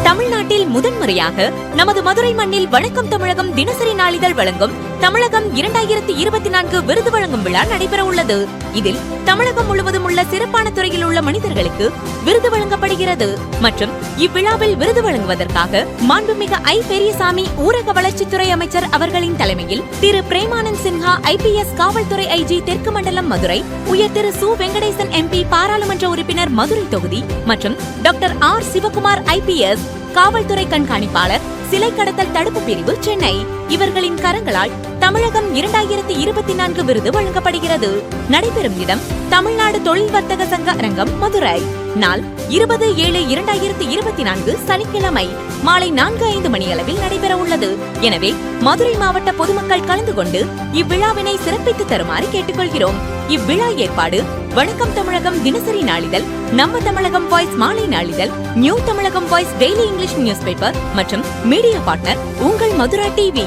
தமிழ்நாட்டில் முதன்முறையாக நமது மதுரை மண்ணில் வணக்கம் தமிழகம் தினசரி நாளிதழ் வழங்கும் தமிழகம் 2024 விருது வழங்கும் விழா நடைபெற உள்ளது. இதில் தமிழகம் முழுவதும் உள்ள சிறப்பான துறையில் உள்ள மனிதர்களுக்கு விருது வழங்கப்படுகிறது. மற்றும் இவ்விழாவில் விருது வழங்குவதற்காக மாண்புமிகு ஐ. பெரியசாமி ஊரக வளர்ச்சித்துறை அமைச்சர் அவர்களின் தலைமையில் திரு பிரேமானந்த் சின்ஹா IPS காவல்துறை IG தெற்கு மண்டலம் மதுரை, உயர் திரு சு. வெங்கடேசன் MP பாராளுமன்ற உறுப்பினர் மதுரை தொகுதி மற்றும் டாக்டர் R. சிவகுமார் IPS காவல்துறை கண்காணிப்பாளர் சிலை கடத்தல் தடுப்பு பிரிவு சென்னை இவர்களின் கரங்களால் தமிழகம் 2024 விருது வழங்கப்படுகிறது. நடைபெறும் இடம் தமிழ்நாடு தொழில் வர்த்தக சங்க அரங்கம் மதுரை. நாள் 20/7/2024 சனிக்கிழமை மாலை 4:05 மணியளவில் நடைபெற உள்ளது. எனவே மதுரை மாவட்ட பொதுமக்கள் கலந்து கொண்டு இவ்விழாவினை சிறப்பித்து தருமாறு கேட்டுக்கொள்கிறோம். இவ்விழா ஏற்பாடு வணக்கம் தமிழகம் தினசரி நாளிதழ், நம்ம தமிழகம் வாய்ஸ் மாலை நாளிதழ், new Tamizhagam voice daily English newspaper மற்றும் மீடியா பார்ட்னர் உங்கள் மதுரா TV.